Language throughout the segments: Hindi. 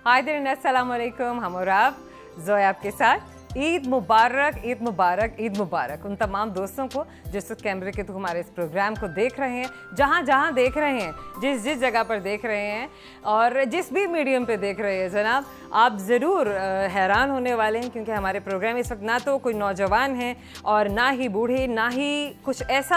हाय देयर, अस्सलाम वालेकुम। हम और आप ज़ोया आपके साथ। ईद मुबारक, ईद मुबारक, ईद मुबारक उन तमाम दोस्तों को जो इस कैमरे के थ्रू हमारे इस प्रोग्राम को देख रहे हैं, जहाँ जहाँ देख रहे हैं, जिस जिस जगह पर देख रहे हैं और जिस भी मीडियम पे देख रहे हैं। जनाब, आप ज़रूर हैरान होने वाले हैं क्योंकि हमारे प्रोग्राम इस वक्त ना तो कोई नौजवान हैं और ना ही बूढ़े, ना ही कुछ ऐसा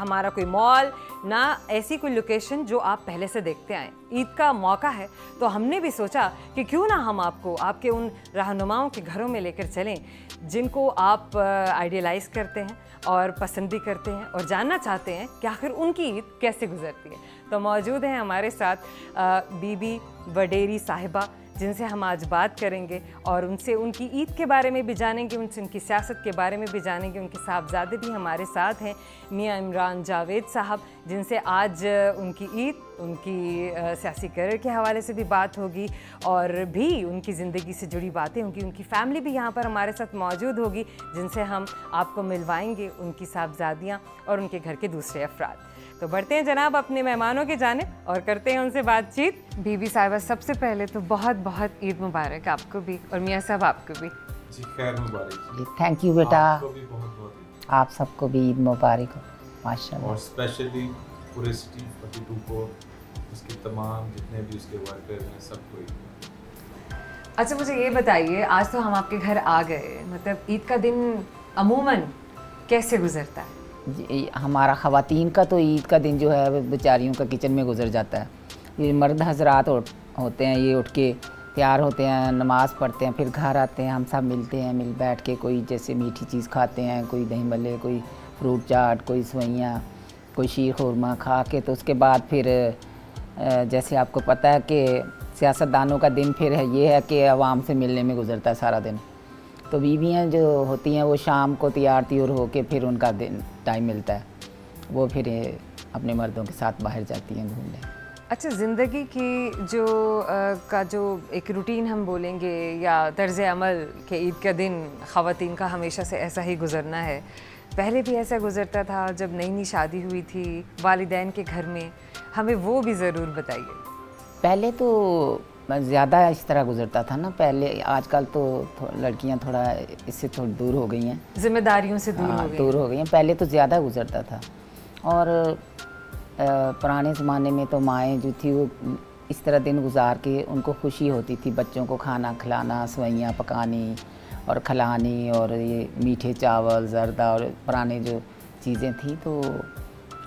हमारा कोई मॉल, ना ऐसी कोई लोकेशन जो आप पहले से देखते आए। ईद का मौका है तो हमने भी सोचा कि क्यों ना हम आपको आपके उन रहनुमाओं के घरों में लेकर चलें जिनको आप आइडियलाइज करते हैं और पसंद भी करते हैं और जानना चाहते हैं कि आखिर उनकी ईद कैसे गुजरती है। तो मौजूद हैं हमारे साथ बीबी वडेरी साहिबा, जिनसे हम आज बात करेंगे और उनसे उनकी ईद के बारे में भी जानेंगे, उनसे उनकी सियासत के बारे में भी जानेंगे। उनके साहबजादे भी हमारे साथ हैं, मियाँ इमरान जावेद साहब, जिनसे आज उनकी ईद, उनकी सियासी करियर के हवाले से भी बात होगी और भी उनकी ज़िंदगी से जुड़ी बातें होंगी। उनकी फैमिली भी यहाँ पर हमारे साथ मौजूद होगी जिनसे हम आपको मिलवाएंगे उनकी साहबजादियाँ और उनके घर के दूसरे अफराद। तो बढ़ते हैं जनाब अपने मेहमानों की जानिब और करते हैं उनसे बातचीत। बीबी साहिबा, सबसे पहले तो बहुत बहुत ईद मुबारक आपको भी और मियाँ साहब आपको भी। जी खैर मुबारक जी। थैंक यू बेटा, आपको भी बहुत बहुत आप सबको भी ईद मुबारक हो माशाल्लाह। और स्पेशली पूरे सिटी 42 को, उसके तमाम जितने भी उसके वर्कर्स हैं सबको ईद। अच्छा, मुझे ये बताइए, आज तो हम आपके घर आ गए, मतलब ईद का दिन अमूमन कैसे गुजरता है? हमारा ख़वातीन का तो ईद का दिन जो है बेचारियों का किचन में गुजर जाता है। ये मर्द हजरात होते हैं, ये उठ के तैयार होते हैं, नमाज़ पढ़ते हैं, फिर घर आते हैं, हम सब मिलते हैं, मिल बैठ के कोई जैसे मीठी चीज़ खाते हैं, कोई दही भल्ले, कोई फ्रूट चाट, कोई सवैयाँ, कोई शीर खुरमा खा के, तो उसके बाद फिर जैसे आपको पता है कि सियासतदानों का दिन फिर है ये है कि आवाम से मिलने में गुजरता है सारा दिन। तो बीवियाँ जो होती हैं वो शाम को तैयार त्योर होके फिर उनका दिन टाइम मिलता है, वो फिर अपने मर्दों के साथ बाहर जाती हैं घूमने। अच्छा, ज़िंदगी की जो एक रूटीन हम बोलेंगे या तर्ज़ अमल के ईद का दिन ख़वातीन का हमेशा से ऐसा ही गुजरना है। पहले भी ऐसा गुजरता था जब नई नई शादी हुई थी वालिदैन के घर में, हमें वो भी ज़रूर बताइए। पहले तो ज़्यादा इस तरह गुजरता था ना पहले, आजकल तो लड़कियां थोड़ा इससे थोड़ी दूर हो गई हैं, जिम्मेदारियों से दूर हो गई हैं। पहले तो ज़्यादा गुजरता था और पुराने ज़माने में तो माएँ जो थी वो इस तरह दिन गुजार के उनको खुशी होती थी, बच्चों को खाना खिलाना, सवैयाँ पकानी और खिलानी, और ये मीठे चावल जर्दा और पुराने जो चीज़ें थी, तो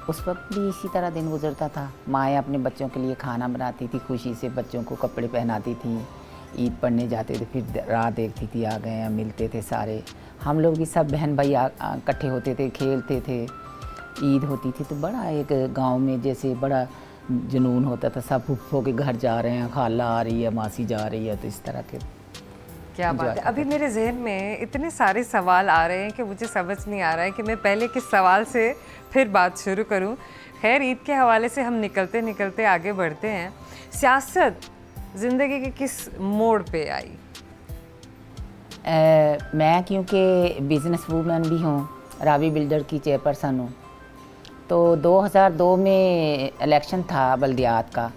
उस वक्त भी इसी तरह दिन गुजरता था। माएँ अपने बच्चों के लिए खाना बनाती थी, खुशी से बच्चों को कपड़े पहनाती थी, ईद पढ़ने जाते थे, फिर रात देखती थी आ गए हैं, मिलते थे सारे। हम लोग भी सब बहन भाई इकट्ठे होते थे, खेलते थे, ईद होती थी तो बड़ा एक गांव में जैसे बड़ा जुनून होता था, सब फूफो के घर जा रहे हैं, खाला आ रही है, मासी जा रही है, तो इस तरह के। क्या बात है। अभी मेरे जहन में इतने सारे सवाल आ रहे हैं कि मुझे समझ नहीं आ रहा है कि मैं पहले किस सवाल से फिर बात शुरू करूं। खैर, ईद के हवाले से हम निकलते निकलते आगे बढ़ते हैं। सियासत ज़िंदगी के किस मोड़ पे आई? मैं क्योंकि बिज़नेस वूमेन भी हूँ, रावी बिल्डर की चेयरपर्सन हूँ, तो 2002 में इलेक्शन था बल्दियात का,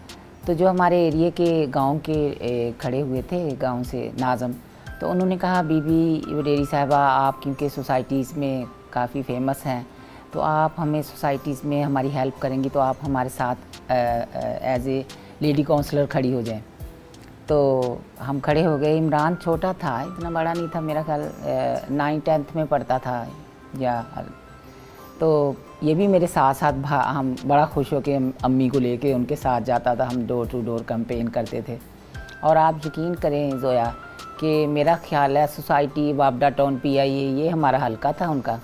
तो जो हमारे एरिया के गांव के खड़े हुए थे, गांव से नाज़म, तो उन्होंने कहा बीबी वडेरी साहिबा, आप क्योंकि सोसाइटीज़ में काफ़ी फेमस हैं, तो आप हमें सोसाइटीज़ में हमारी हेल्प करेंगी, तो आप हमारे साथ एज ए लेडी काउंसलर खड़ी हो जाएं। तो हम खड़े हो गए। इमरान छोटा था, इतना बड़ा नहीं था, मेरा ख्याल 9th-10th में पढ़ता था या, तो ये भी मेरे साथ साथ हम बड़ा खुश हो के अम्मी को लेके उनके साथ जाता था, हम डोर टू डोर कैंपेन करते थे। और आप यकीन करें ज़ोया कि मेरा ख्याल है सोसाइटी वापडा टाउन PIA ये हमारा हल्का था उनका,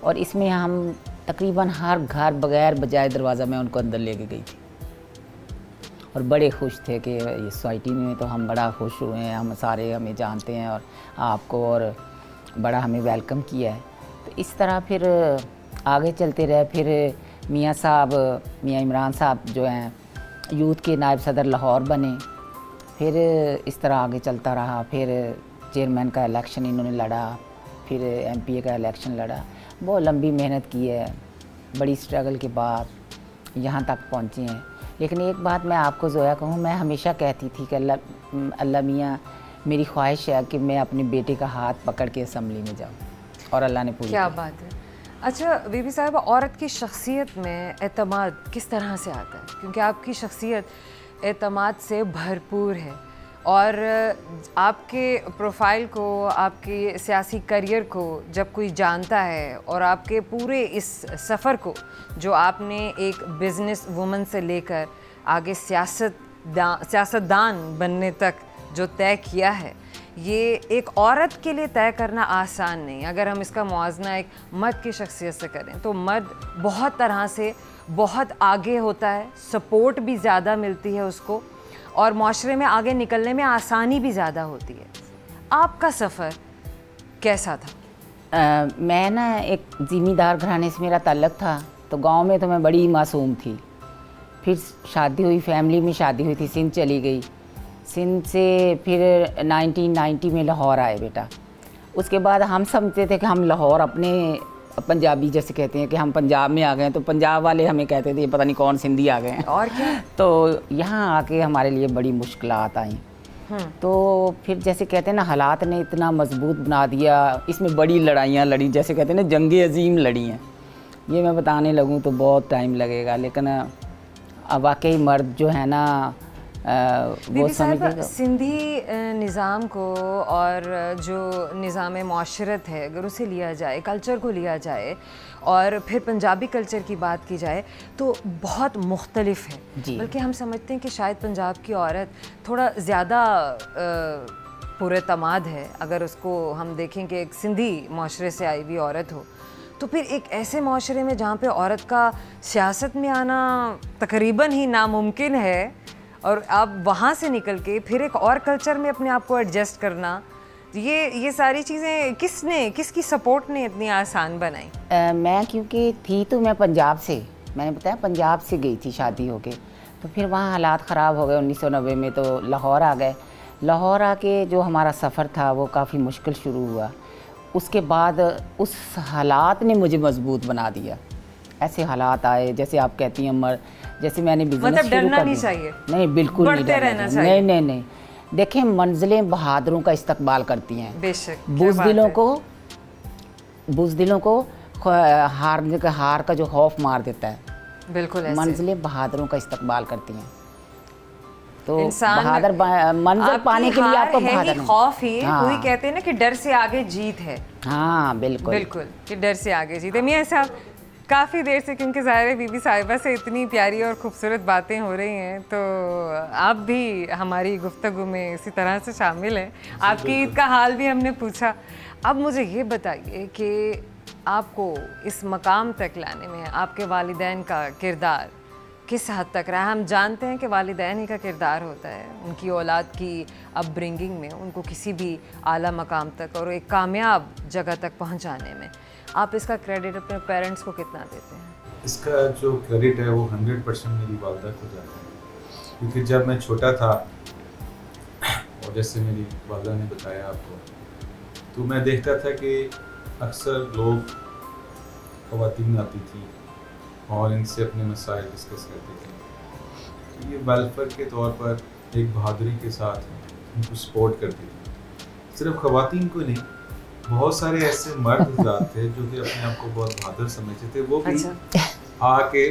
और इसमें हम तकरीबन हर घर बगैर बजाय दरवाज़ा में उनको अंदर लेके गई थी और बड़े खुश थे कि ये सोसाइटी में तो हम बड़ा खुश हुए हैं, हम सारे हमें जानते हैं और आपको, और बड़ा हमें वेलकम किया है। तो इस तरह फिर आगे चलते रहे। फिर मियाँ साहब, मियाँ इमरान साहब जो हैं यूथ के नायब सदर लाहौर बने, फिर इस तरह आगे चलता रहा। फिर चेयरमैन का इलेक्शन इन्होंने लड़ा, फिर MPA का इलेक्शन लड़ा, बहुत लंबी मेहनत की है, बड़ी स्ट्रगल के बाद यहाँ तक पहुँचे हैं। लेकिन एक बात मैं आपको ज़ोया कहूँ, मैं हमेशा कहती थी कि अल्लाह मियाँ मेरी ख्वाहिश है कि मैं अपने बेटे का हाथ पकड़ के असम्बली में जाऊँ, और अल्लाह ने पूरी क्या की। बात है। अच्छा बीबी साहिबा, औरत की शख्सियत में एतमाद किस तरह से आता है? क्योंकि आपकी शख्सियत एतमाद से भरपूर है और आपके प्रोफाइल को, आपके सियासी करियर को जब कोई जानता है और आपके पूरे इस सफ़र को जो आपने एक बिज़नेस वुमन से लेकर आगे सियासतदान बनने तक जो तय किया है, ये एक औरत के लिए तय करना आसान नहीं। अगर हम इसका मुआवजना एक मर्द की शख्सियत से करें तो मर्द बहुत तरह से बहुत आगे होता है, सपोर्ट भी ज़्यादा मिलती है उसको और माशरे में आगे निकलने में आसानी भी ज़्यादा होती है। आपका सफ़र कैसा था? मैं ना एक ज़मींदार घराने से मेरा ताल्लुक़ था, तो गांव में तो मैं बड़ी मासूम थी। फिर शादी हुई, फैमिली में शादी हुई थी, सिंध चली गई। सिंध से फिर 1990 में लाहौर आए बेटा। उसके बाद हम समझते थे कि हम लाहौर अपने पंजाबी जैसे कहते हैं कि हम पंजाब में आ गए, तो पंजाब वाले हमें कहते थे पता नहीं कौन सिंधी आ गए हैं। और क्या? तो यहाँ आके हमारे लिए बड़ी मुश्किलात आई। तो फिर जैसे कहते हैं ना, हालात ने इतना मजबूत बना दिया, इसमें बड़ी लड़ाइयाँ लड़ी, जैसे कहते हैं ना जंगे अजीम लड़ी हैं। ये मैं बताने लगूँ तो बहुत टाइम लगेगा, लेकिन वाकई मर्द जो है ना वो समझिएगा। सिंधी निज़ाम को और जो निज़ाम माशरत है अगर उसे लिया जाए, कल्चर को लिया जाए और फिर पंजाबी कल्चर की बात की जाए तो बहुत मुख्तलिफ है। बल्कि हम समझते हैं कि शायद पंजाब की औरत थोड़ा ज़्यादा पुरएतमाद है। अगर उसको हम देखें कि एक सिंधी माशरे से आई हुई औरत हो, तो फिर एक ऐसे माशरे में जहाँ पे औरत का सियासत में आना तकरीबन ही नामुमकिन है और आप वहाँ से निकल के फिर एक और कल्चर में अपने आप को एडजस्ट करना, ये सारी चीज़ें किसकी सपोर्ट ने इतनी आसान बनाई? मैं क्योंकि थी तो मैं पंजाब से, मैंने बताया पंजाब से गई थी शादी होके, तो फिर वहाँ हालात ख़राब हो गए 1990 में, तो लाहौर आ गए। लाहौर आके जो हमारा सफ़र था वो काफ़ी मुश्किल शुरू हुआ। उसके बाद उस हालात ने मुझे मजबूत बना दिया। ऐसे हालात आए जैसे आप कहती हैं जैसे मैंने बिजनेस मतलब डरना नहीं चाहिए? नहीं, बिल्कुल नहीं डरना चाहिए। नहीं, देखें मंजिलें बहादुरों का इस्तकबाल करती हैं। बेशक। बुज़दिलों को हार का जो खौफ मार देता है। बिल्कुल ऐसे। मंजिलें बहादुरों का इस्तकबाल करती हैं। तो इंसान मंजिल पाने के लिए आपको बहादुर नहीं, खौफ ही। हाँ। वही कहते हैं ना कि डर से आगे जीत है। हाँ बिल्कुल कि डर से आगे जीत है। मियां साहब, काफ़ी देर से, क्योंकि ज़ाहिर है बीबी साहिबा से इतनी प्यारी और ख़ूबसूरत बातें हो रही हैं, तो आप भी हमारी गुफ्तगू में इसी तरह से शामिल हैं। आपकी ईद का हाल भी हमने पूछा। अब मुझे ये बताइए कि आपको इस मकाम तक लाने में आपके वालिदैन का किरदार किस हद तक रहा? हम जानते हैं कि वालिदैन ही का किरदार होता है उनकी औलाद की अपब्रिंगिंग में, उनको किसी भी आला मकाम तक और एक कामयाब जगह तक पहुंचाने में। आप इसका क्रेडिट अपने पेरेंट्स को कितना देते हैं? इसका जो क्रेडिट है वो 100% मेरी वालदा को जाता है, क्योंकि जब मैं छोटा था और जैसे मेरी वालदा ने बताया आपको, तो मैं देखता था कि अक्सर लोग ख़वातीन आती थी और इनसे अपने मसाइल डिस्कस करते थे। तो ये वेलफेयर के तौर पर एक बहादुरी के साथ उनको सपोर्ट करती थी। सिर्फ ख़वातीन को नहीं, बहुत सारे ऐसे मर्द हज़रात थे जो कि अपने आप को बहुत बहादुर समझते थे। वो भी आके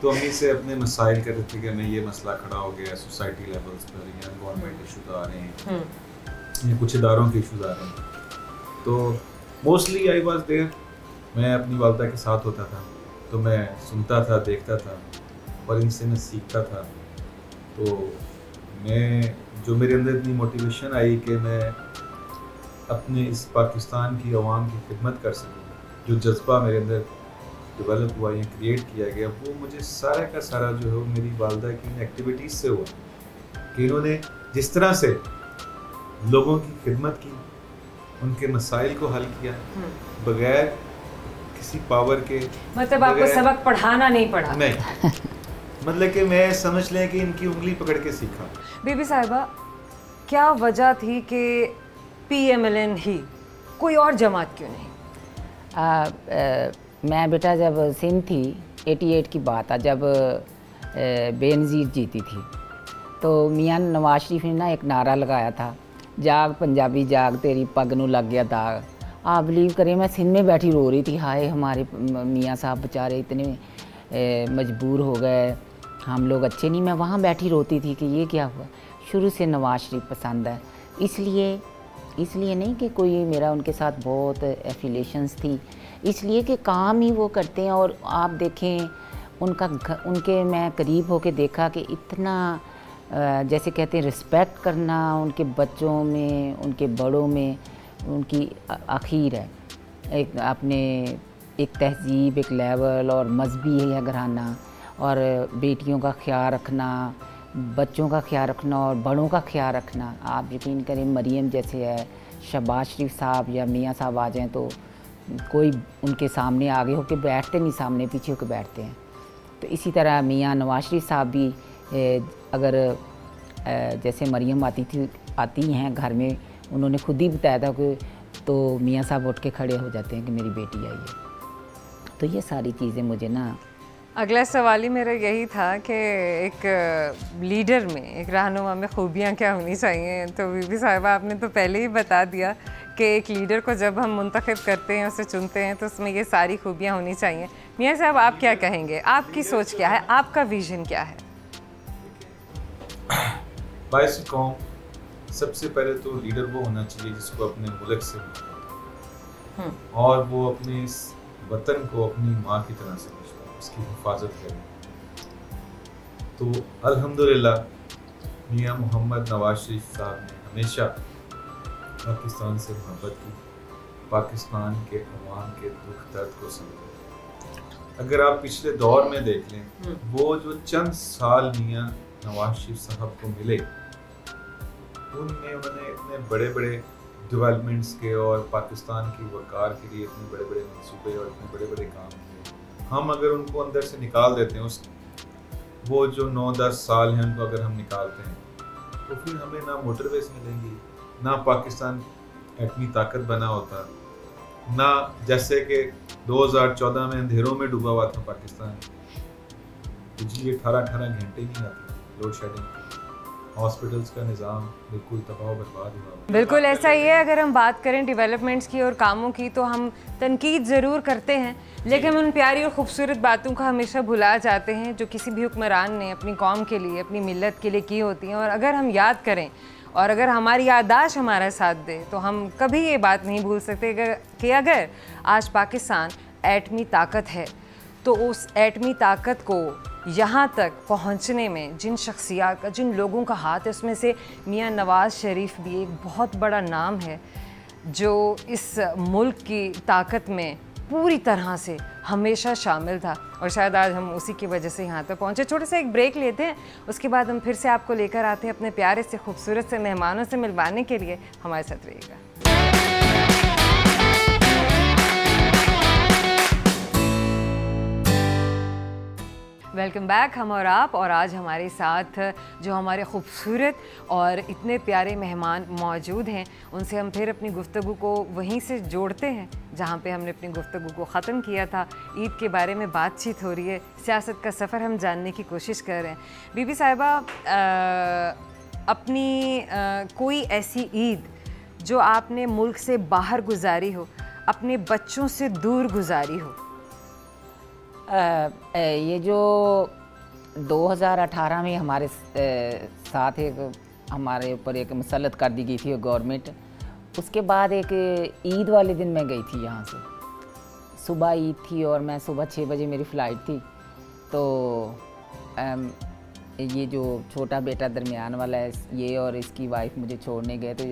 तो अम्मी से अपने मसाइल करते थे कि हमें ये मसला खड़ा हो गया सोसाइटी लेवल्स पर, या गवर्नमेंट इशूज़ आ रहे हैं या कुछ इदारों के इशूज़ आ रहे हैं। तो मोस्टली आई वाज देयर, मैं अपनी वालदा के साथ होता था, तो मैं सुनता था, देखता था और इनसे मैं सीखता था। तो जो मेरे अंदर इतनी मोटिवेशन आई कि मैं अपने इस पाकिस्तान की आवाम की खिदमत कर सकूँ, जो जज्बा मेरे अंदर डेवलप हुआ या क्रिएट किया गया, वो मुझे सारा का सारा जो है वो मेरी वालदा की एक्टिविटीज़ से हुआ कि इन्होंने जिस तरह से लोगों की खिदमत की, उनके मसाइल को हल किया बगैर किसी पावर के। मतलब आपको सबक पढ़ाना नहीं पड़ा? नहीं, मतलब कि मैं समझ लें कि इनकी उंगली पकड़ के सीखा। बीबी साहिबा, क्या वजह थी कि PMLN ही, कोई और जमात क्यों नहीं? मैं बेटा जब सिंध थी 88 की बात है, जब बेनज़ीर जीती थी। तो मियाँ नवाज शरीफ ने ना एक नारा लगाया था, जाग पंजाबी जाग तेरी पग नूं लग गया दाग। आप बिलीव करें, मैं सिंध में बैठी रो रही थी, हाय हमारे मियाँ साहब बेचारे इतने मजबूर हो गए, हम लोग अच्छे नहीं। मैं वहाँ बैठी रोती थी कि ये क्या हुआ। शुरू से नवाज शरीफ पसंद है, इसलिए नहीं कि कोई मेरा उनके साथ बहुत एफिलेशंस थी, इसलिए कि काम ही वो करते हैं। और आप देखें उनके मैं करीब होके देखा कि इतना जैसे कहते हैं रिस्पेक्ट करना उनके बच्चों में, उनके बड़ों में उनकी आखिर है। एक आपने एक तहजीब, एक लेवल और मजहबी है घराना, और बेटियों का ख्याल रखना, बच्चों का ख्याल रखना और बड़ों का ख्याल रखना। आप यकीन करें, मरियम जैसे है, शहबाज शरीफ साहब या मियाँ साहब आ जाएँ तो कोई उनके सामने आगे होकर बैठते नहीं, सामने पीछे होकर बैठते हैं। तो इसी तरह मियाँ नवाज शरीफ साहब भी अगर जैसे मरियम आती हैं घर में, उन्होंने खुद ही बताया था कि तो मियाँ साहब उठ के खड़े हो जाते हैं कि मेरी बेटी आई है। तो ये सारी चीज़ें मुझे ना, अगला सवाल ही मेरा यही था कि एक लीडर में, एक रहनुमा में खूबियाँ क्या होनी चाहिए। तो बीबी साहिबा आपने तो पहले ही बता दिया कि एक लीडर को जब हम मुंतखब करते हैं, उसे चुनते हैं, तो उसमें ये सारी खूबियाँ होनी चाहिए। मियाँ साहब आप क्या कहेंगे, आपकी सोच क्या है, आपका विजन क्या है? बाइस कौम, सबसे पहले तो लीडर वो होना चाहिए जिसको अपने मुल्क से और वो अपने इस वतन को अपनी माँ की तरह समझता है, उसकी हिफाजत करे। तो अल्हम्दुलिल्लाह मियाँ मोहम्मद नवाज शरीफ साहब ने हमेशा पाकिस्तान से मोहब्बत की, पाकिस्तान के अवाम के दुख दर्द को समझा। अगर आप पिछले दौर में देख लें, वो जो चंद साल मियाँ नवाज शरीफ साहब को मिले, उन्होंने इतने बड़े बड़े डेवलपमेंट्स के और पाकिस्तान की वकार के लिए इतने बड़े बड़े मंसूबे और इतने बड़े बड़े काम किए। हम अगर उनको अंदर से निकाल देते हैं, उस वो जो 9-10 साल हैं उनको अगर हम निकालते हैं, तो फिर हमें ना मोटरवेज मिलेंगी, ना पाकिस्तान एटमी ताकत बना होता, ना जैसे कि 2014 में अंधेरों में डूबा हुआ था पाकिस्तान, बिजली 18 घंटे नहीं आती, लोड शेडिंग, हॉस्पिटल्स का निज़ाम बिल्कुल तबाह बर्बाद हुआ। बिल्कुल ऐसा ही है। अगर हम बात करें डेवलपमेंट्स की और कामों की, तो हम तनकीद ज़रूर करते हैं, लेकिन उन प्यारी और ख़ूबसूरत बातों का हमेशा भुला जाते हैं जो किसी भी हुक्मरान ने अपनी कौम के लिए, अपनी मिल्लत के लिए की होती हैं। और अगर हम याद करें और अगर हमारी याददाश्त हमारा साथ दे, तो हम कभी ये बात नहीं भूल सकते कि अगर आज पाकिस्तान एटमी ताकत है, तो उस एटमी ताकत को यहाँ तक पहुँचने में जिन शख्सियात का, जिन लोगों का हाथ है, उसमें से मियाँ नवाज शरीफ भी एक बहुत बड़ा नाम है जो इस मुल्क की ताकत में पूरी तरह से हमेशा शामिल था। और शायद आज हम उसी की वजह से यहाँ तक पहुँचे। छोटे से एक ब्रेक लेते हैं, उसके बाद हम फिर से आपको लेकर आते हैं अपने प्यारे से, खूबसूरत से मेहमानों से मिलवाने के लिए। हमारे साथ रहिएगा। वेलकम बैक, हम और आप। और आज हमारे साथ जो हमारे खूबसूरत और इतने प्यारे मेहमान मौजूद हैं, उनसे हम फिर अपनी गुफ्तगू को वहीं से जोड़ते हैं जहाँ पे हमने अपनी गुफ्तगू को ख़त्म किया था। ईद के बारे में बातचीत हो रही है, सियासत का सफ़र हम जानने की कोशिश कर रहे हैं। बीबी साहिबा, अपनी कोई ऐसी ईद जो आपने मुल्क से बाहर गुजारी हो, अपने बच्चों से दूर गुजारी हो? ये जो 2018 में हमारे साथ हमारे ऊपर एक मुसल्लत कर दी गई थी गवर्नमेंट, उसके बाद एक ईद वाले दिन मैं गई थी यहाँ से। सुबह ईद थी और मैं सुबह 6 बजे मेरी फ़्लाइट थी। तो ये जो छोटा बेटा दरमियान वाला है, ये और इसकी वाइफ मुझे छोड़ने गए, तो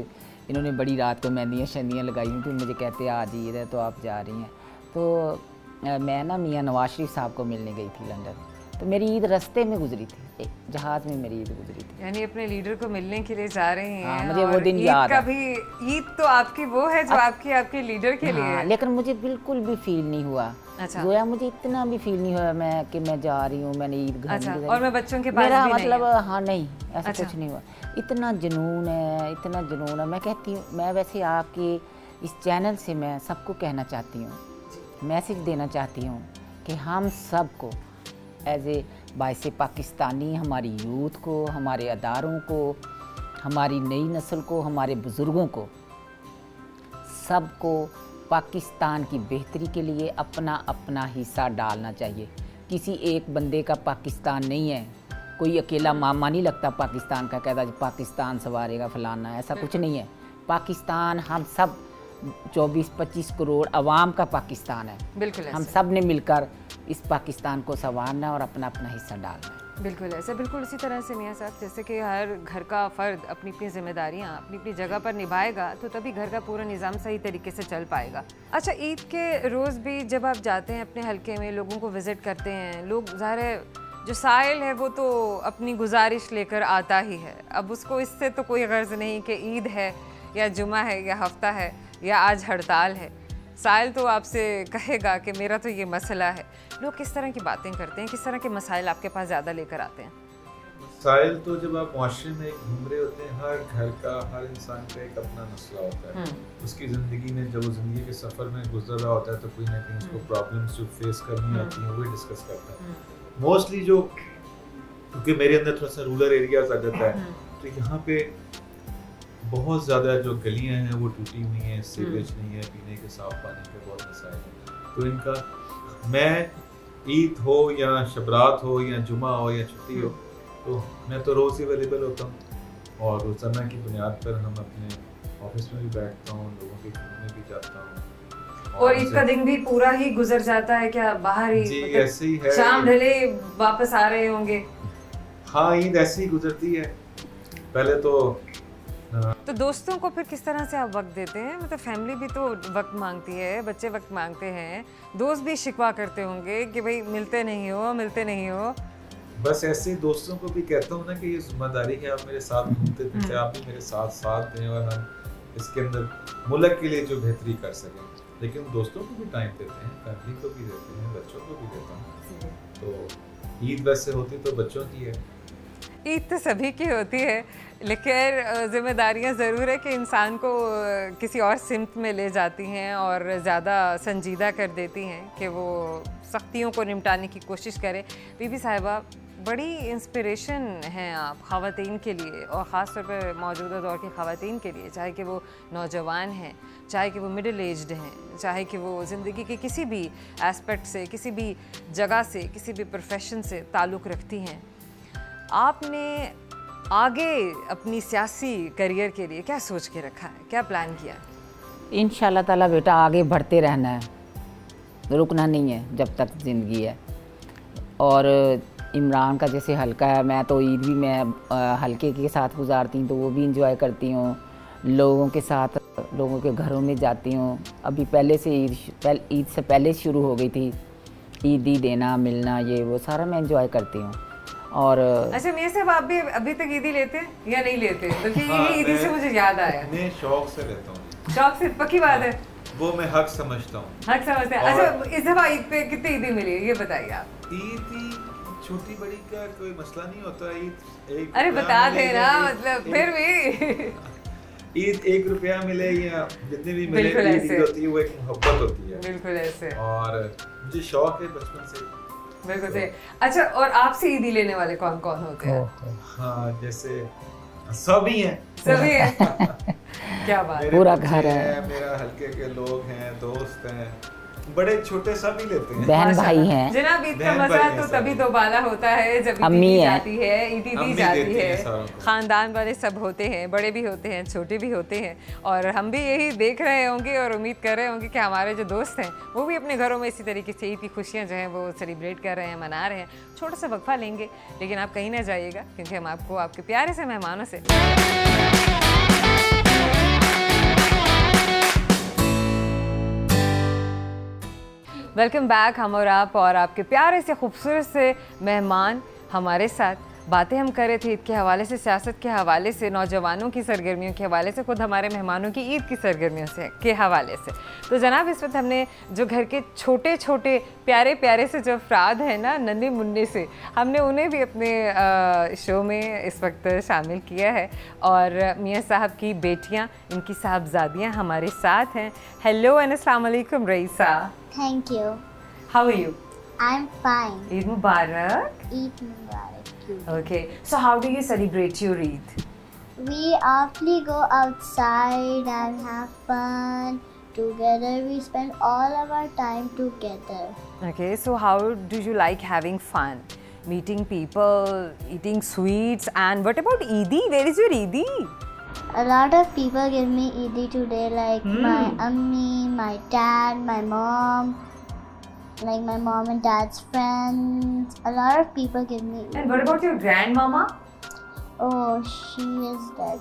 इन्होंने बड़ी रात को मेहंदियाँ शंदियाँ लगाई हुई थी। मुझे कहते आज ईद है तो आप जा रही हैं। तो मैं ना मियाँ नवाज शरीफ साहब को मिलने गई थी लंदन। तो मेरी ईद रास्ते में गुजरी थी, जहाज़ में मेरी ईद गुजरी थी। यानी अपने लीडर को मिलने के लिए जा रहे हैं। हाँ, मुझे वो दिन याद है। ईद तो आपकी वो है जो आपके लीडर के लिए है। लेकिन मुझे बिल्कुल भी फील नहीं हुआ। अच्छा। गोया मुझे इतना भी फील नहीं हुआ कि मैं जा रही हूँ, मैंने ईद घर अच्छा, और मैं बच्चों के पास मेरा भी मतलब नहीं है। हाँ नहीं, ऐसा अच्छा। कुछ नहीं हुआ। इतना जुनून है, इतना जुनून है। मैं कहती हूँ, मैं वैसे आपके इस चैनल से मैं सबको कहना चाहती हूँ, मैसेज देना चाहती हूँ कि हम सबको एज ए बाइसे पाकिस्तानी हमारी यूथ को, हमारे अदारों को, हमारी नई नस्ल को, हमारे बुज़ुर्गों को, सबको पाकिस्तान की बेहतरी के लिए अपना अपना हिस्सा डालना चाहिए। किसी एक बंदे का पाकिस्तान नहीं है, कोई अकेला मामा नहीं लगता पाकिस्तान का, कहता जी पाकिस्तान संवारेगा फलाना, ऐसा कुछ नहीं है। पाकिस्तान हम सब 24-25 करोड़ आवाम का पाकिस्तान है। बिल्कुल हम सब ने मिलकर इस पाकिस्तान को संवारना और अपना अपना हिस्सा डालना है। बिल्कुल ऐसे, बिल्कुल इसी तरह से मियाँ साहब, जैसे कि हर घर का फ़र्द अपनी अपनी जिम्मेदारियाँ अपनी अपनी जगह पर निभाएगा तो तभी घर का पूरा निज़ाम सही तरीके से चल पाएगा। अच्छा, ईद के रोज़ भी जब आप जाते हैं अपने हलके में, लोगों को विज़िट करते हैं, लोग ज़ाहिर है जो साइल है वो तो अपनी गुजारिश लेकर आता ही है। अब उसको इससे तो कोई गर्ज नहीं कि ईद है या जुमा है या हफ्ता है या आज हड़ताल है। साइल तो आपसे कहेगा कि मेरा तो ये मसला है। लोग किस तरह की बातें करते हैं, किस तरह के मसाइल आपके पास ज़्यादा लेकर आते हैं? मसाइल तो जब आप मुआशरे में घूम रहे होते हैं, हर घर का, हर इंसान का एक अपना मसला होता है। उसकी ज़िंदगी में जब वो ज़िंदगी के सफ़र में गुजर रहा होता है तो कोई ना कहीं उसको प्रॉब्लम्स जो फेस करनी होती हैं वो डिस्कस करता है। मोस्टली जो, क्योंकि मेरे अंदर थोड़ा सा रूरल एरियाज आ जाता है, तो यहाँ पे बहुत ज़्यादा जो गलियाँ हैं वो टूटी हुई हैं, सीवेज नहीं है, पीने के साफ पानी के बहुत मसाइल हैं। तो इनका, मैं ईद हो या शबरात हो या जुमा हो या छुट्टी हो, तो मैं तो रोज़ ही अवेलेबल होता हूँ और रोज़ाना की बुनियाद पर हम अपने ऑफिस में भी बैठता हूँ, लोगों के घरों में भी जाता हूँ। और ईद का दिन भी पूरा ही गुजर जाता है क्या बाहर ही? जी, ऐसे ही है। शाम ढले वापस आ रहे होंगे? हाँ, ईद ऐसी ही गुजरती है। पहले तो दोस्तों को फिर किस तरह से आप वक्त देते हैं? मतलब फैमिली भी तो वक्त मांगती है, बच्चे वक्त मांगते हैं, दोस्त भी शिकवा करते होंगे कि भाई मिलते नहीं हो। बस ऐसे ही दोस्तों को भी कहता हूँ ना कि ये जिम्मेदारी है, आप मेरे साथ घूमते फिरते, आप भी मेरे साथ दें और हम इसके अंदर मुल्क के लिए जो बेहतरी कर सकें। लेकिन दोस्तों को भी टाइम देते हैं, फैमिली को भी देते हैं, बच्चों को भी देता हूँ। तो ईद वैसे होती तो बच्चों की है, ईद तो सभी की होती है, लेकिन जिम्मेदारियां ज़रूर है कि इंसान को किसी और सिमत में ले जाती हैं और ज़्यादा संजीदा कर देती हैं कि वो सख्तियों को निपटाने की कोशिश करे। बीबी साहिबा, बड़ी इंस्पिरेशन हैं आप ख़वातीन के लिए और ख़ास तौर पर मौजूदा दौर की ख़वातीन के लिए, चाहे कि वो नौजवान हैं, चाहे कि वो मिडिल एज्ड हैं, चाहे कि वो ज़िंदगी के किसी भी एस्पेक्ट से, किसी भी जगह से, किसी भी प्रोफेशन से ताल्लुक़ रखती हैं। आपने आगे अपनी सियासी करियर के लिए क्या सोच के रखा है, क्या प्लान किया है? इंशाल्लाह ताला बेटा आगे बढ़ते रहना है, रुकना नहीं है जब तक ज़िंदगी है। और इमरान का जैसे हल्का है, मैं तो ईद भी मैं हल्के के साथ गुजारती हूँ, तो वो भी इंजॉय करती हूँ, लोगों के साथ लोगों के घरों में जाती हूँ। अभी पहले से ईद से पहले शुरू हो गई थी, ईदी देना, मिलना, ये वो सारा मैं इंजॉय करती हूँ। और अच्छा मियां साहब, आप भी अभी तक ईदी लेते हैं या नहीं लेते? बल्कि यही ईदी से मुझे याद आया, मैं शौक से लेता हूँ। शौक से? पक्की बात है, वो मैं हक समझता हूँ। हक समझते हैं। अच्छा, इस दफा ईद पे कितनी ईदी मिली ये बताइए आप? ईद छोटी बड़ी का कोई मसला नहीं होता। ईद एक, अरे बता दे ना, मतलब फिर भी ईद 1 रुपया मिले या जितने भी मिले, ईद होती है वो एक मोहब्बत होती है। बिल्कुल ऐसे। और मुझे शौक है बचपन से। बिल्कुल से। अच्छा, और आपसे ईदी लेने वाले कौन कौन होते हैं? हाँ, जैसे सभी हैं। क्या बात, पूरा घर है, मेरा हल्के के लोग हैं, दोस्त हैं, बड़े छोटे सभी लेते हैं, बहन भाई हैं। जनाब, ईद का मजा तो तभी दोबारा होता है जब ईदी दी जाती है, ईदी दी जाती है। खानदान वाले सब होते हैं, बड़े भी होते हैं, छोटे भी होते हैं, और हम भी यही देख रहे होंगे और उम्मीद कर रहे होंगे कि हमारे जो दोस्त हैं वो भी अपने घरों में इसी तरीके से ईद की खुशियाँ जो हैं वो सेलिब्रेट कर रहे हैं, मना रहे हैं। छोटा सा वक्फा लेंगे, लेकिन आप कहीं ना जाइएगा, क्योंकि हम आपको आपके प्यारे से मेहमानों से वेलकम बैक। हम और आप और आपके प्यारे से खूबसूरत से मेहमान हमारे साथ बातें हम कर रहे थे ईद के हवाले से, सियासत के हवाले से, नौजवानों की सरगर्मियों के हवाले से, खुद हमारे मेहमानों की ईद की सरगर्मियों से के हवाले से। तो जनाब, इस वक्त हमने जो घर के छोटे छोटे प्यारे प्यारे से जो अफराद हैं ना, नन्हे मुन्ने से, हमने उन्हें भी अपने शो में इस वक्त शामिल किया है। और मियाँ साहब की बेटियाँ, इनकी साहबजादियाँ हमारे साथ हैं। हेलो एंड अस्सलाम वालेकुम Raisa. Thank you. How are you? I'm fine. Eid Mubarak. Eid Mubarak too. Okay, so how do you celebrate your Eid? We often go outside and have fun together. We spend all of our time together. Okay, so how do you like having fun? Meeting people, eating sweets, and what about Eidi? Where is your Eidi? A lot of people give me Eid today, like my ummi, my dad, my mom, like my mom and dad's friends. A lot of people give me Eid. And what about your grandmama? Oh, she is dead.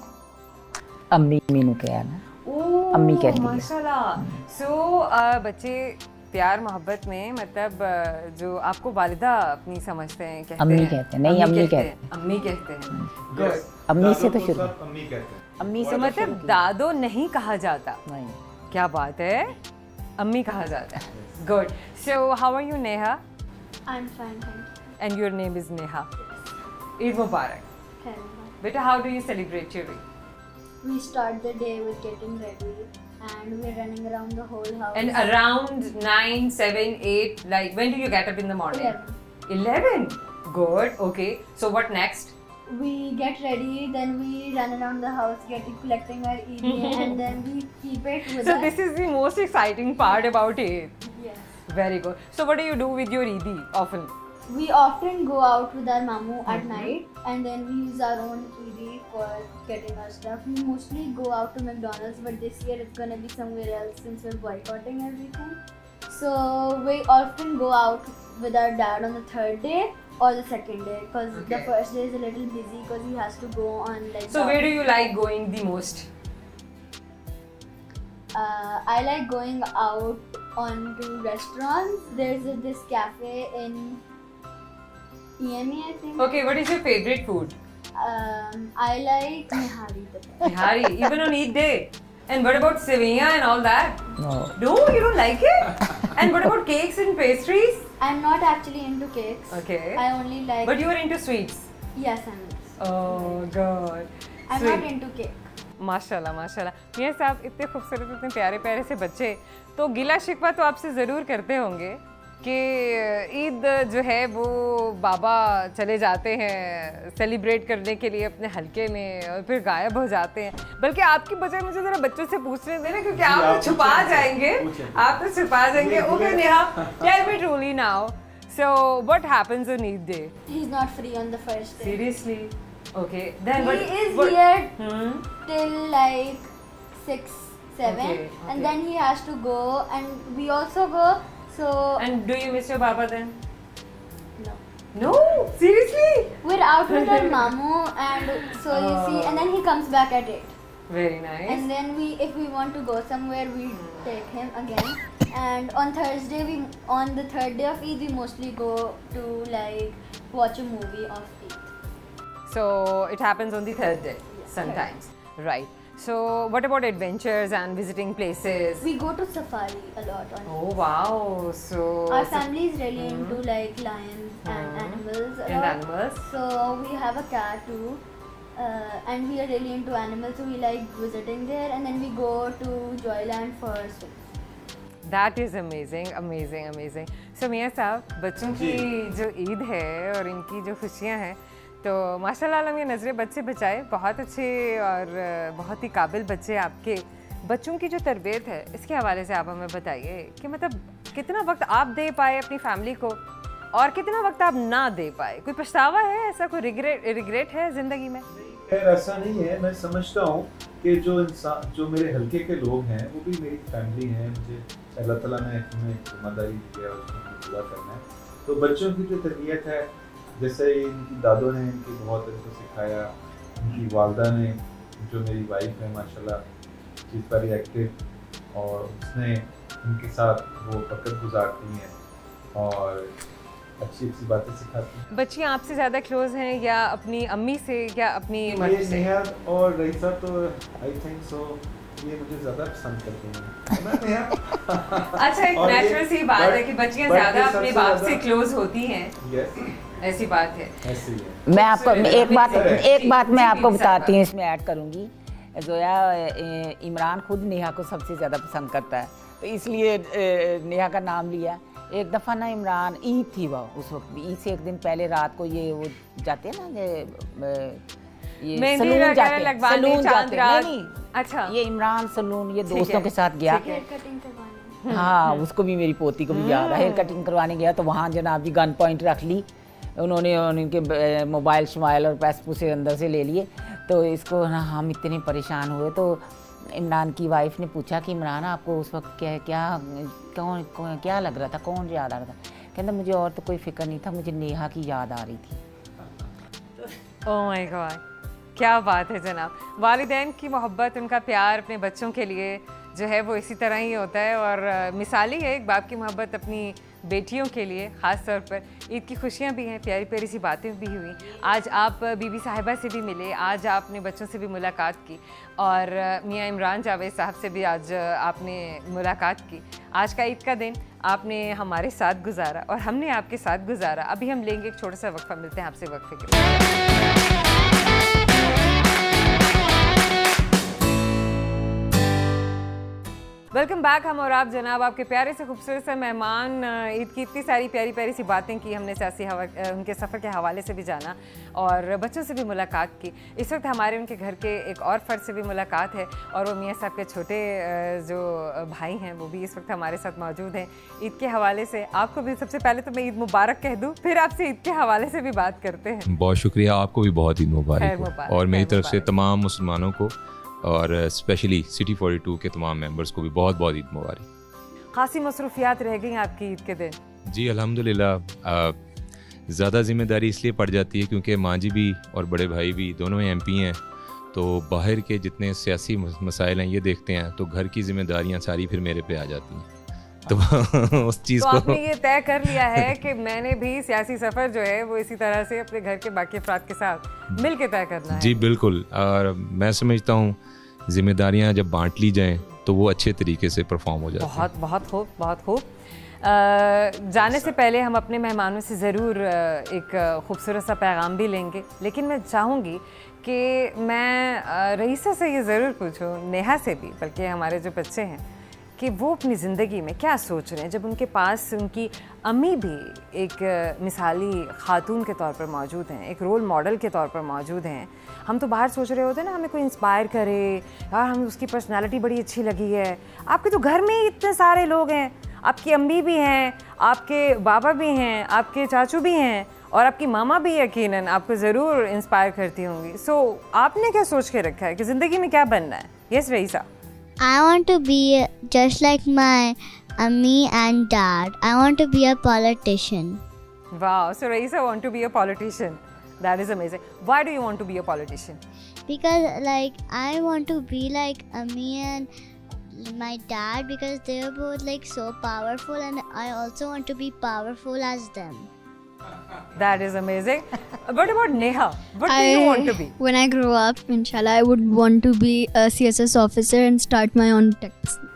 अम्मी मीनू के है ना Oh, अम्मी कह रही है। माशाल्लाह. So बच्चे प्यार मोहब्बत में मतलब जो आपको वालिदा अपनी समझते हैं कहते अम्मी हैं कहते हैं, नहीं अम्मी कहते हैं। अम्मी कहते हैं. Yes, अम्मी से दादों तो को शुरू सब अम्मी कहते हैं। अम्मी तो से मतलब दादो नहीं कहा जाता. नहीं क्या बात है, अम्मी कहा जाता है. Good. So how are you, Neha? I'm fine, thank you. And your name is Neha. Eid Mubarak. Beta, how do you celebrate your Eid? We start the day with getting ready and we're running around the whole house. And around 9, 7, 8, like when do you get up in the morning? 11. Good. Okay. So what next? We get ready, then we run around the house, collecting our Eid, and then we keep it with So us. this is the most exciting part about Eid. Yes. Very good. So what do you do with your Eid often? We often go out with our mamu at night, and then we use our own Eid for getting our stuff. We mostly go out to McDonald's, but this year it's gonna be somewhere else since we're boycotting everything. So we often go out with our dad on the third day or the second day, because the Okay. first day is a little busy because he has to go on like. So where do you like going the most? I like going out on to restaurants. There's this cafe in EME, I think. Okay, what is your favorite food? I like Nihari the best. Nihari, even on Eid day. And what about sevilla and all that? No. No, you don't like it? And what about cakes and pastries? I'm not actually into cakes. Okay. I only like. But you are into sweets. Yes, I'm into. Oh God. I'm Sweet. not into cake. माशाल्लाह माशाल्लाह. मियां साहब इतने खूबसूरत इतने प्यारे प्यारे से बच्चे, तो गिला शिकवा तो आपसे ज़रूर करते होंगे कि ईद जो है वो बाबा चले जाते हैं सेलिब्रेट करने के लिए अपने हलके में और फिर गायब हो जाते हैं. बल्कि आपकी बजाय मुझे ज़रा बच्चों से पूछने देना, क्योंकि आप तो छुपा जाएंगे. आप तो छुपा जाएंगे. Okay Neha, tell me truly now. So what happens on Eid day? He's not free on the first day. Seriously? Okay. Then He is here till like 6, 7, Okay, and then he has to go, and we also go. So And do you miss your Baba then? no. No, seriously? We're out with our mamu, and so you see, and then he comes back at 8. Very nice. And then if we want to go somewhere, we take him again. And on Thursday, on the third day of Eid, we mostly go to like watch a movie of Eid. So it happens on the third day sometimes, right? So what about adventures and visiting places? We go to safari a lot on. Oh wow! So Our family is really into like lions and animals a and lot. animals. So we have a cat too, and we are really into animals. So we like visiting there, and then we go to Joyland for swims. That is amazing, amazing, amazing. So मियां साहब, बच्चों की जो ईद है और इनकी जो खुशियाँ हैं, तो माशाल्लाह अल्लाह मियां नज़रें बच्चे बचाए. बहुत अच्छे और बहुत ही काबिल बच्चे आपके. बच्चों की जो तरबियत है, इसके हवाले से आप हमें बताइए कि मतलब कितना वक्त आप दे पाए अपनी फैमिली को और कितना वक्त आप ना दे पाए. कोई पछतावा है, ऐसा कोई रिग्रेट है ज़िंदगी में? खैर ऐसा नहीं है. मैं समझता हूँ कि जो मेरे हल्के के लोग हैं वो भी मेरी फैमिली हैं. मुझे अल्लाह ताला ने हमें जिम्मेदारी दी है और उसको पूरा करना है. तो बच्चों की जो तरबियत है, जैसे इनकी दादों ने इनकी बहुत इनको सिखाया, इनकी वालदा ने जो मेरी वाइफ है माशाल्लाह शी इज़ वेरी एक्टिव, और उसने इनके साथ वो वक्त गुजारती हैं और अच्छी अच्छी बातें सिखाती हैं. बच्चियाँ आपसे ज़्यादा क्लोज हैं या अपनी अम्मी से या अपनी मदर से? नेहा और रईसा तो आई थिंक सो ये मुझे ज़्यादा पसंद करते हैं ना नेहा. अच्छा, एक और ये- नेचुरल सी बात है कि बच्चियाँ but ज़्यादा ये अपने सबसे बाप से ज़्यादा- क्लोज होती हैं. यस, ऐसी बात है. ऐसे ही है. मैं आपको एक बात मैं जी, आपको जी, बताती हूँ, इसमें ऐड करूँगी. जोया इमरान खुद नेहा को सबसे ज़्यादा पसंद करता है, तो इसलिए नेहा का नाम लिया. एक दफ़ा ना इमरान, ईद थी वो उस वक्त भी, ईद से एक दिन पहले रात को ये वो जाते हैं ना, ये मेहंदी सलून वगैरह जाते हैं, लगवाने, सलून चांद जाते हैं, रात। नहीं अच्छा। ये इमरान सलून ये ठीक दोस्तों है, के साथ गया। हेयर कटिंग करवाने। हाँ, उसको भी मेरी पोती को भी याद है, हेयर कटिंग करवाने गया तो वहाँ जनाब जी गन पॉइंट रख ली उन्होंने, उनके मोबाइल शमाइल और पैसे पूसे अंदर से ले लिए। तो इसको ना हम इतने परेशान हुए तो इमरान की वाइफ ने पूछा कि इमरान आपको उस वक्त क्या लग रहा था, कौन याद आ रहा था? कहता मुझे और तो कोई फिक्र नहीं था, मुझे नेहा की याद आ रही थी। ओह माय गॉड, क्या बात है जनाब। वालिदैन की मोहब्बत, उनका प्यार अपने बच्चों के लिए जो है वो इसी तरह ही होता है, और मिसाली है एक बाप की मोहब्बत अपनी बेटियों के लिए ख़ास तौर पर। ईद की खुशियाँ भी हैं, प्यारी प्यारी सी बातें भी हुई। आज आप बीबी साहिबा से भी मिले, आज आपने बच्चों से भी मुलाकात की, और मियाँ इमरान जावेद साहब से भी आज आपने मुलाकात की। आज का ईद का दिन आपने हमारे साथ गुजारा और हमने आपके साथ गुजारा। अभी हम लेंगे एक छोटा सा वक्फा, मिलते हैं आपसे वक्फे के लिए। Welcome back. हम और आप जनाब आपके प्यारे से खूबसूरत से मेहमान। ईद की इतनी सारी प्यारी प्यारी सी बातें की हमने, सियासी उनके सफ़र के हवाले से भी जाना और बच्चों से भी मुलाकात की। इस वक्त हमारे उनके घर के एक और फ़र्द से भी मुलाकात है, और वो मियाँ साहब के छोटे जो भाई हैं वो भी इस वक्त हमारे साथ मौजूद हैं। ईद के हवाले से आपको भी सबसे पहले तो मैं ईद मुबारक कह दूँ, फिर आपसे ईद के हवाले से भी बात करते हैं। बहुत शुक्रिया, आपको भी बहुत ईद मुबारक हो, और मेरी तरफ से तमाम मुसलमानों को और स्पेशली सिटी 42 के तमाम मेंबर्स को भी बहुत बहुत ईद मुबारक। खासी मसरूफियात रह गई आपकी ईद के दिन? जी अल्हम्दुलिल्लाह, ज़्यादा जिम्मेदारी इसलिए पड़ जाती है क्योंकि माँ जी भी और बड़े भाई भी दोनों MP हैं, तो बाहर के जितने सियासी मसाइल हैं ये देखते हैं, तो घर की जिम्मेदारियाँ सारी फिर मेरे पे आ जाती हैं। तो उस चीज़ तो को आपने ये तय कर लिया है कि मैंने भी सियासी सफ़र जो है वो इसी तरह से अपने घर के बाकी अफराद के साथ मिल के तय करना है? जी बिल्कुल, और मैं समझता हूँ जिम्मेदारियाँ जब बांट ली जाएं तो वो अच्छे तरीके से परफॉर्म हो जाती हैं। बहुत बहुत खूब, बहुत खूब। जाने से पहले हम अपने मेहमानों से ज़रूर एक खूबसूरत सा पैगाम भी लेंगे, लेकिन मैं चाहूँगी कि मैं रईसा से ये ज़रूर पूछूँ, नेहा से भी, बल्कि हमारे जो बच्चे हैं, कि वो अपनी ज़िंदगी में क्या सोच रहे हैं जब उनके पास उनकी अम्मी भी एक मिसाली ख़ातून के तौर पर मौजूद हैं, एक रोल मॉडल के तौर पर मौजूद हैं। हम तो बाहर सोच रहे होते हैं ना, हमें कोई इंस्पायर करे, यार हमें उसकी पर्सनालिटी बड़ी अच्छी लगी है। आपके तो घर में ही इतने सारे लोग हैं, आपकी अम्मी भी हैं, आपके बाबा भी हैं, आपके चाचू भी हैं, और आपकी मामा भी यकीनन आपको ज़रूर इंस्पायर करती होंगी। सो आपने क्या सोच के रखा है कि ज़िंदगी में क्या बनना है? Yes Raisa. I want to be just like my mummy and dad. I want to be a politician. Wow, so Raisa want to be a politician. That is amazing. Why do you want to be a politician? Because like I want to be like me and my dad, because they are both like so powerful, and I also want to be powerful as them. That is amazing. What about Neha? What do you want to be? When I grow up, inshallah, I would want to be a CSS officer and start my own tech business.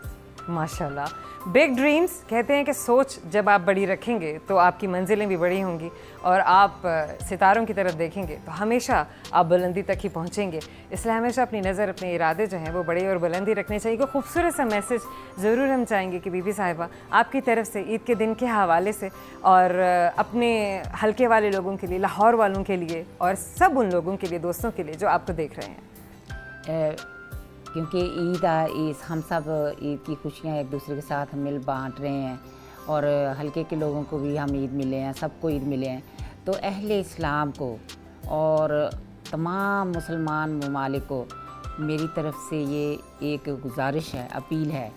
माशाल्लाह, बिग ड्रीम्स। कहते हैं कि सोच जब आप बड़ी रखेंगे तो आपकी मंजिलें भी बड़ी होंगी, और आप सितारों की तरफ देखेंगे तो हमेशा आप बुलंदी तक ही पहुंचेंगे। इसलिए हमेशा अपनी नज़र, अपने इरादे जो हैं वो बड़े और बुलंदी रखने चाहिए। कोई खूबसूरत सा मैसेज ज़रूर हम चाहेंगे कि बीबी साहिबा आपकी तरफ से ईद के दिन के हवाले से, और अपने हल्के वाले लोगों के लिए, लाहौर वालों के लिए, और सब उन लोगों के लिए, दोस्तों के लिए जो आपको देख रहे हैं। क्योंकि ईद हम सब ईद की खुशियाँ एक दूसरे के साथ मिल बांट रहे हैं, और हल्के के लोगों को भी हम ईद मिले हैं, सबको ईद मिले हैं। तो अहले इस्लाम को और तमाम मुसलमान ममालिक को मेरी तरफ से ये एक गुजारिश है, अपील है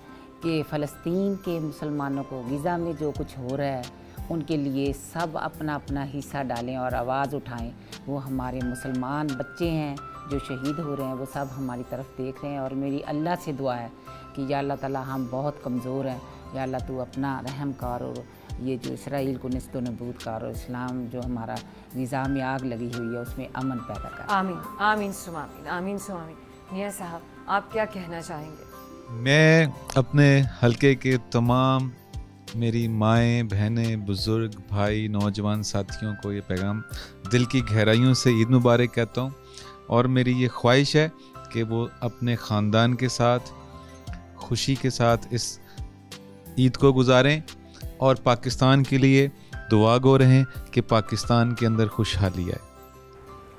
कि फ़लस्तीन के मुसलमानों को ग़ज़ा में जो कुछ हो रहा है उनके लिए सब अपना अपना हिस्सा डालें और आवाज़ उठाएं। वो हमारे मुसलमान बच्चे हैं जो शहीद हो रहे हैं, वो सब हमारी तरफ देख रहे हैं, और मेरी अल्लाह से दुआ है कि या अल्लाह ताला हम बहुत कमज़ोर हैं, या अल्लाह तू अपना रहम कर, और ये जो इसराइल को निस्तो नबूद कर, और इस्लाम जो हमारा ग़ज़ा में आग लगी हुई है उसमें अमन पैदा कर। आमीन आमीन सुम आमीन, आमीन सुम आमीन। मियाँ साहब, आप क्या कहना चाहेंगे? मैं अपने हलके के तमाम मेरी माएँ, बहनें, बुज़ुर्ग, भाई, नौजवान साथियों को ये पैगाम दिल की गहराइयों से ईद मुबारक कहता हूँ, और मेरी ये ख्वाहिश है कि वो अपने ख़ानदान के साथ खुशी के साथ इस ईद को गुजारें, और पाकिस्तान के लिए दुआ गो रहें कि पाकिस्तान के अंदर खुशहाली आए।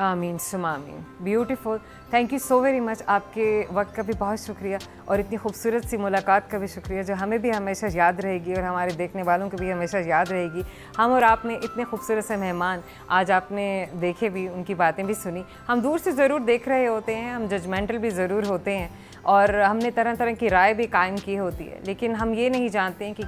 आमीन सुम आमीन। Beautiful, thank you so very much. आपके वक्त का भी बहुत शुक्रिया और इतनी खूबसूरत सी मुलाकात का भी शुक्रिया जो हमें भी हमेशा याद रहेगी और हमारे देखने वालों को भी हमेशा याद रहेगी। हम और आप में इतने खूबसूरत से मेहमान आज आपने देखे भी, उनकी बातें भी सुनी। हम दूर से ज़रूर देख रहे होते हैं, हम जजमेंटल भी ज़रूर होते हैं और हमने तरह तरह की राय भी कायम की होती है, लेकिन हम ये नहीं जानते हैं कि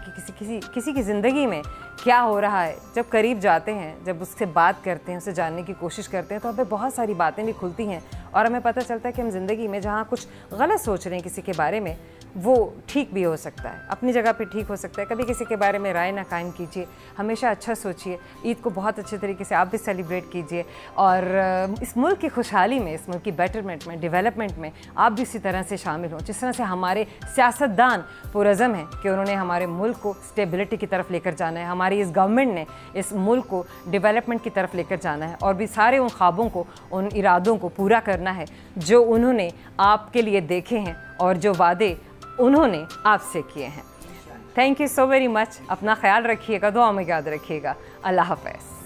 किसी की ज़िंदगी में क्या हो रहा है। जब करीब जाते हैं, जब उससे बात करते हैं, उसे जानने की कोशिश करते हैं, तो हमें बहुत सारी बातें भी खुलती हैं और हमें पता चलता है कि हम ज़िंदगी में जहाँ कुछ गलत सोच रहे हैं किसी के बारे में, वो ठीक भी हो सकता है, अपनी जगह पे ठीक हो सकता है। कभी किसी के बारे में राय ना कायम कीजिए, हमेशा अच्छा सोचिए। ईद को बहुत अच्छे तरीके से आप भी सेलिब्रेट कीजिए और इस मुल्क की खुशहाली में, इस मुल्क की बेटरमेंट में, डेवलपमेंट में आप भी इसी तरह से शामिल हों जिस तरह से हमारे सियासतदान पुरज़म हैं कि उन्होंने हमारे मुल्क को स्टेबिलिटी की तरफ लेकर जाना है, हमारी इस गवर्नमेंट ने इस मुल्क को डेवलपमेंट की तरफ लेकर जाना है और भी सारे उन ख्वाबों को, उन इरादों को पूरा करना है जो उन्होंने आपके लिए देखे हैं और जो वादे उन्होंने आपसे किए हैं। Thank you so very much. अपना ख्याल रखिएगा, दुआ में याद रखिएगा। अल्लाह हाफ़िज़।